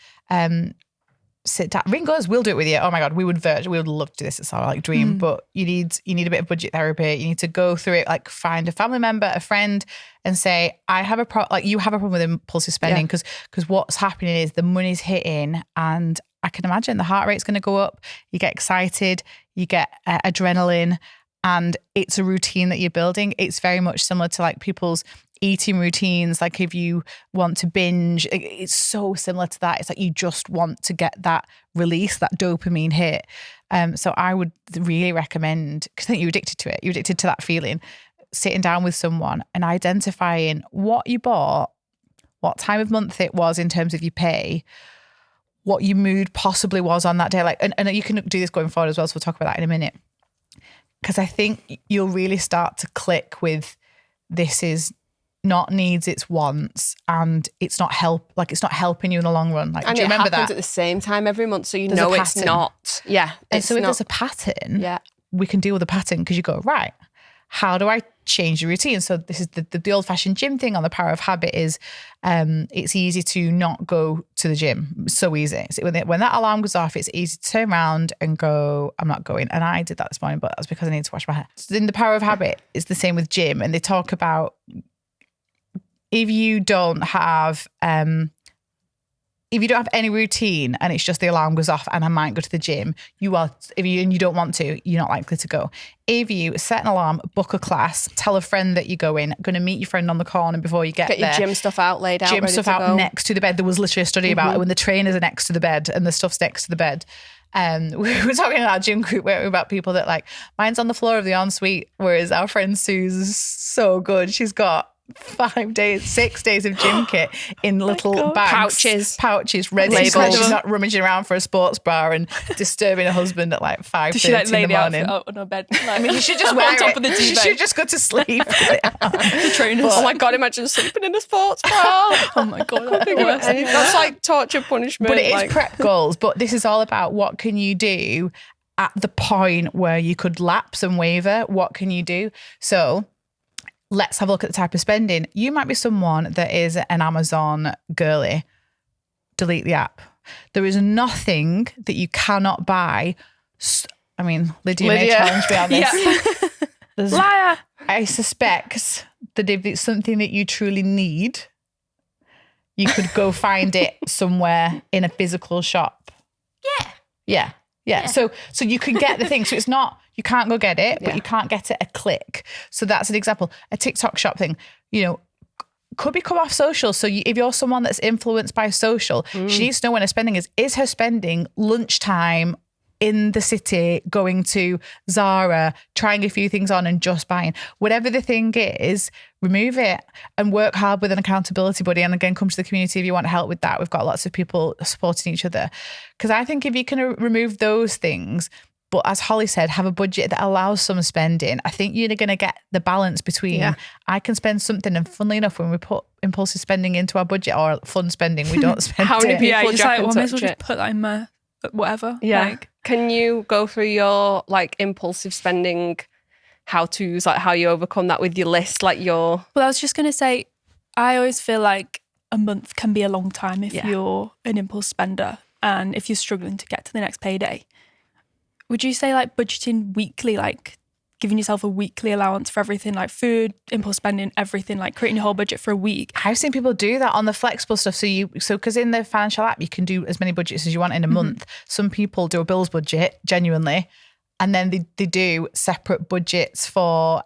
S3: sit down. Ring us, we'll do it with you. Oh my God, we would love to do this. It's our dream, but you need a bit of budget therapy. You need to go through it, find a family member, a friend, and say, I have a problem. You have a problem with impulsive spending because what's happening is the money's hitting, and I can imagine the heart rate's going to go up. You get excited, you get adrenaline, and it's a routine that you're building. It's very much similar to people's eating routines. If you want to binge, it's so similar to that. It's you just want to get that release, that dopamine hit. So I would really recommend, because I think you're addicted to it. You're addicted to that feeling. Sitting down with someone and identifying what you bought, what time of month it was in terms of your pay, what your mood possibly was on that day. And you can do this going forward as well. So we'll talk about that in a minute. Because I think you'll really start to click with, this is not needs, it's wants, and it's not it's not helping you in the long run.
S1: And
S3: do you remember
S1: it happens
S3: that?
S1: at the same time every month, so
S3: There's a
S1: it's
S3: pattern.
S1: not. Yeah.
S3: And so if there's a pattern,
S1: yeah,
S3: we can deal with the pattern, because you go, right, how do I change the routine? So this is the old-fashioned gym thing on the power of habit is it's easy to not go to the gym. So easy. So when that alarm goes off, it's easy to turn around and go, I'm not going. And I did that this morning, but that's because I need to wash my hair. So in the power of habit, it's the same with gym. And they talk about, if you don't have any routine and it's just the alarm goes off and I might go to the gym, and you don't want to, you're not likely to go. If you set an alarm, book a class, tell a friend that you're going to meet your friend on the corner before you get there.
S1: Get your gym stuff out, laid out,
S3: Gym
S1: ready
S3: stuff
S1: to
S3: out
S1: go.
S3: next to the bed. There was literally a study about it when the trainers are next to the bed and the stuff's next to the bed. We were talking in our gym group about people that mine's on the floor of the ensuite, whereas our friend Sue's is so good. She's got 6 days of gym kit in little bags, pouches, ready.
S1: Labels.
S3: So she's not rummaging around for a sports bra and disturbing her husband at 5:30 in the morning.
S2: On her bed?
S3: I mean, you should just wear
S2: on top
S3: it.
S2: of the
S3: She
S2: duvet.
S3: should just go to sleep.
S2: The trainers.
S1: Oh my God, imagine sleeping in a sports bra.
S2: Oh my God. That's the worst.
S1: That's torture punishment.
S3: But it is prep goals. But this is all about, what can you do at the point where you could lapse and waver? What can you do? So let's have a look at the type of spending. You might be someone that is an Amazon girly. Delete the app. There is nothing that you cannot buy. I mean, Lydia may challenge me on this.
S2: Yeah. Liar.
S3: I suspect that if it's something that you truly need, you could go find it somewhere in a physical shop. Yeah. So you can get the thing. So it's not, you can't go get it, but you can't get it a click. So that's an example. A TikTok shop thing, could become off social. So if you're someone that's influenced by social, she needs to know when her spending is. Is her spending lunchtime in the city, going to Zara, trying a few things on and just buying. Whatever the thing is, remove it and work hard with an accountability buddy. And again, come to the community if you want help with that. We've got lots of people supporting each other. Because I think if you can remove those things, but as Holly said, have a budget that allows some spending, I think you're going to get the balance between I can spend something, and funnily enough, when we put impulsive spending into our budget or fun spending, we don't spend
S1: How many
S3: it.
S1: people
S2: You're just like, well, may as well
S1: touch
S2: just
S1: it?
S2: put that in my whatever.
S1: Yeah.
S2: Like,
S1: Can you go through your like impulsive spending how-tos, like how you overcome that with your list, like your...
S2: well, I was just going to say, I always feel like a month can be a long time if you're an impulse spender and if you're struggling to get to the next payday. Would you say like budgeting weekly, like giving yourself a weekly allowance for everything, like food, impulse spending, everything, like creating your whole budget for a week?
S3: I've seen people do that on the flexible stuff. So because in the Financielle app, you can do as many budgets as you want in a month. Some people do a bills budget, genuinely, and then they do separate budgets for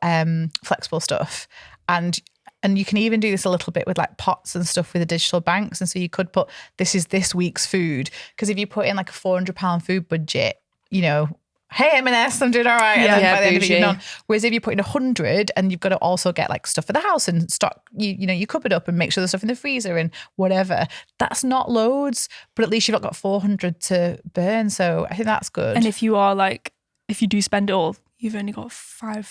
S3: flexible stuff. And you can even do this a little bit with like pots and stuff with the digital banks. And so you could put, this is this week's food. Because if you put in like a £400 food budget, you know, hey M&S, I'm doing all right. And then by the end of it, you're done. Whereas if you put in 100 and you've got to also get like stuff for the house and stock, you know, you cupboard up and make sure there's stuff in the freezer and whatever. That's not loads, but at least you've not got 400 to burn. So I think that's good.
S2: And if you are like, if you do spend it all, you've only got 4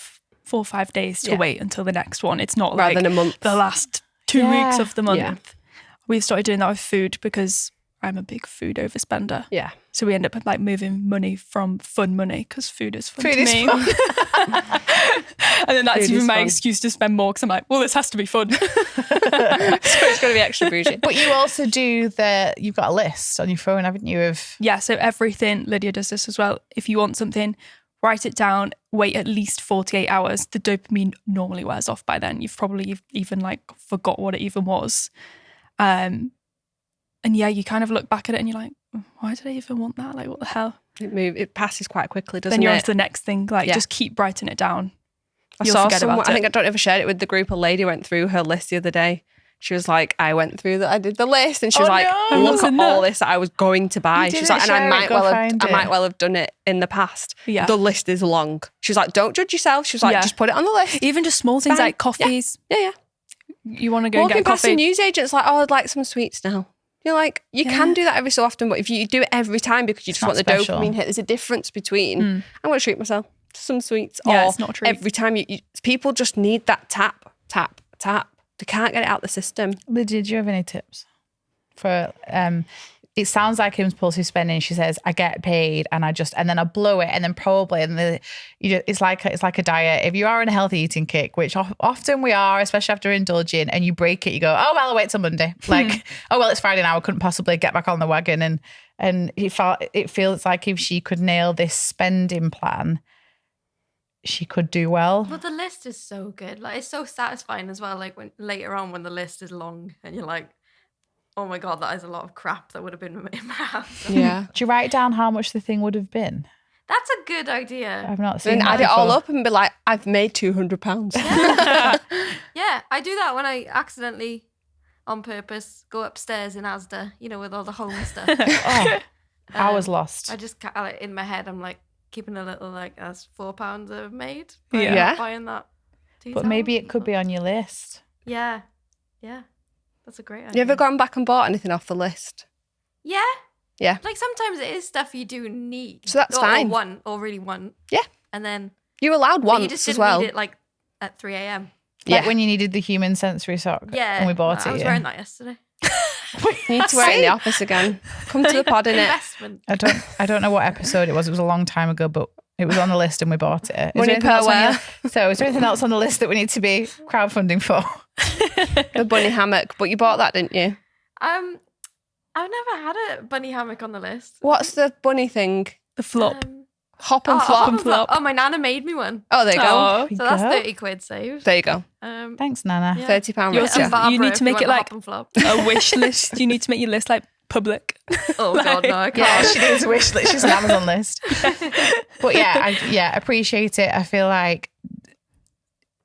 S2: or 5 days to wait until the next one. It's not
S1: Rather
S2: like
S1: than a month.
S2: the last 2 weeks of the month.
S1: Yeah.
S2: We've started doing that with food because I'm a big food overspender.
S1: Yeah.
S2: So we end up like moving money from fun money because food is fun
S3: Food
S2: to
S3: is
S2: me.
S3: fun.
S2: And then that's
S1: Food
S2: even
S1: is
S2: my
S1: fun.
S2: excuse to spend more because I'm like, well, this has to be fun.
S1: So it's going to be extra bougie.
S3: But you also you've got a list on your phone, haven't you, of...
S2: Yeah, so everything, Lydia does this as well. If you want something, write it down, wait at least 48 hours. The dopamine normally wears off by then. You've probably even like forgot what it even was. And yeah, you kind of look back at it and you're like, why did I even want that? Like, what the hell?
S1: It passes quite quickly, doesn't
S2: Then you're
S1: it?
S2: on to the next thing. Like, just keep writing it down.
S1: I
S2: You'll
S1: saw
S2: forget
S1: someone,
S2: about
S1: I
S2: it.
S1: think I don't ever shared it with the group. A lady went through her list the other day. She was like, I went through that. I did the list, and she was like,
S3: no.
S1: look at all this that I was going to buy. She was
S3: didn't
S1: like, and I
S3: share it,
S1: might
S3: go find
S1: I
S3: it.
S1: might well have done it in the past.
S2: Yeah.
S1: The list is long. She was like, don't judge yourself. She was like,
S2: Yeah.
S1: just put it on the list.
S2: Even just small things
S1: Fine.
S2: like coffees.
S1: Yeah.
S2: You want to go and
S1: Walking
S2: get a
S1: past the
S2: coffee.
S1: newsagents, like, oh, I'd like some sweets now. You're like, you can do that every so often, but if you do it every time because you just
S3: not
S1: want the
S3: special.
S1: dopamine hit, there's a difference between I'm going to treat myself to some sweets,
S2: Yeah,
S1: or
S2: it's not a treat.
S1: every time people just need that tap. They can't get it out the system.
S3: Lydia, do you have any tips for it sounds like impulsive spending? She says, I get paid and then I blow it, and then probably it's like a diet. If you are in a healthy eating kick, which often we are, especially after indulging, and you break it, you go, oh well, I'll wait till Monday. Like, oh well, it's Friday now, I couldn't possibly get back on the wagon. And it feels like if she could nail this spending plan, she could do well.
S4: But the list is so good. Like, it's so satisfying as well. Like, when later on when the list is long and you're like, oh my God, that is a lot of crap that would have been in my house.
S1: Yeah.
S3: Do you write down how much the thing would have been?
S4: That's a good idea.
S3: I've not seen
S1: Then
S3: that
S1: add it all
S3: before.
S1: up and be like, I've made £200.
S4: Yeah, I do that when I accidentally, on purpose, go upstairs in Asda, with all the home stuff.
S3: Oh, I was lost.
S4: I just, in my head, I'm like, keeping a little, like, that's £4 I've made.
S1: Yeah.
S4: Buying that.
S3: But maybe it could be on your list.
S4: Yeah. That's a great idea.
S1: You ever gone back and bought anything off the list?
S4: Yeah.
S1: Yeah.
S4: Like, sometimes it is stuff you do need.
S1: So that's fine.
S4: Or really want.
S1: Yeah.
S4: And then
S1: You allowed
S4: but you
S1: once
S4: just
S1: as
S4: didn't
S1: well.
S4: need it, like, at 3 a.m.
S3: Like
S1: Yeah.
S3: when you needed the human sensory sock.
S4: Yeah.
S3: And we bought
S4: I
S3: it.
S4: was
S3: yeah.
S4: wearing that yesterday.
S1: You need to wear it in the office again. Come to the pod, innit?
S4: Investment.
S3: I don't know what episode it was. It was a long time ago, but it was on the list and we bought it. Is
S1: Money
S3: there anything
S1: per
S3: else on
S1: wear.
S3: so is there anything else on the list that we need to be crowdfunding for?
S1: The bunny hammock. But you bought that, didn't you?
S4: I've never had a bunny hammock on the list.
S1: What's the bunny thing?
S2: The flop.
S1: Hop and
S4: Oh,
S1: flop.
S4: hop and flop. Oh, my nana made me one.
S1: Oh, there you go.
S2: Oh.
S4: So that's
S3: go.
S4: 30 quid saved.
S1: There you go.
S3: Thanks, Nana.
S4: Yeah.
S1: £30
S2: Yours
S1: richer.
S2: is- you need to make it like-
S4: hop and flop.
S2: A wish list. You need to make your list like public.
S4: Oh God, no, I
S3: Yeah,
S4: can't.
S3: she needs a wish list. She's an Amazon list. But yeah, appreciate it. I feel like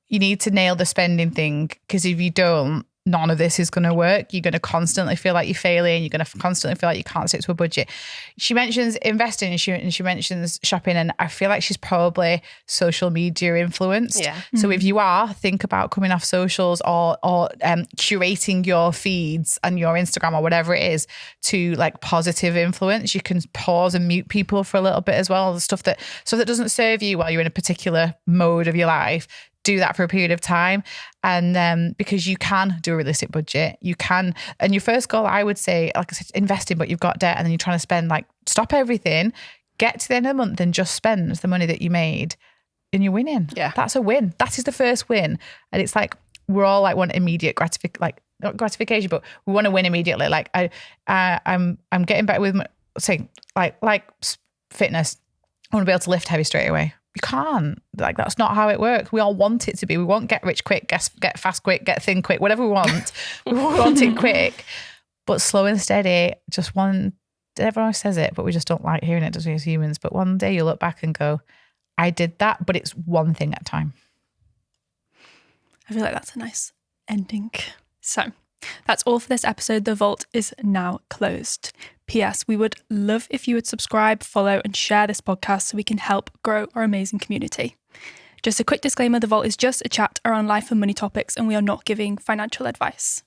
S3: you need to nail the spending thing, because if you don't, none of this is going to work. You're going to constantly feel like you're failing. You're going to constantly feel like you can't stick to a budget. She mentions investing and she mentions shopping, and I feel like she's probably social media influenced.
S1: Yeah.
S3: So if you are, think about coming off socials or curating your feeds and your Instagram or whatever it is to like positive influence. You can pause and mute people for a little bit as well. The stuff that doesn't serve you while you're in a particular mode of your life, do that for a period of time. And because you can do a realistic budget, you can. And your first goal, I would say, like I said, investing, but you've got debt and then you're trying to spend, like, stop everything, get to the end of the month and just spend the money that you made and you're winning.
S1: Yeah.
S3: That's a win. That is the first win. And it's like, we're all like want immediate not gratification, but we want to win immediately. Like I'm getting better with say like fitness. I want to be able to lift heavy straight away. You can't. Like, that's not how it works. We all want it to be. We want get rich quick, get fast quick, get thin quick, whatever we want. We want it quick, but slow and steady. Just one. Everyone says it, but we just don't like hearing it, does we, as humans? But one day you look back and go, I did that, but it's one thing at a time.
S2: I feel like that's a nice ending. So that's all for this episode. The vault is now closed. P.S. We would love if you would subscribe, follow, and share this podcast so we can help grow our amazing community. Just a quick disclaimer, The Vault is just a chat around life and money topics, and we are not giving financial advice.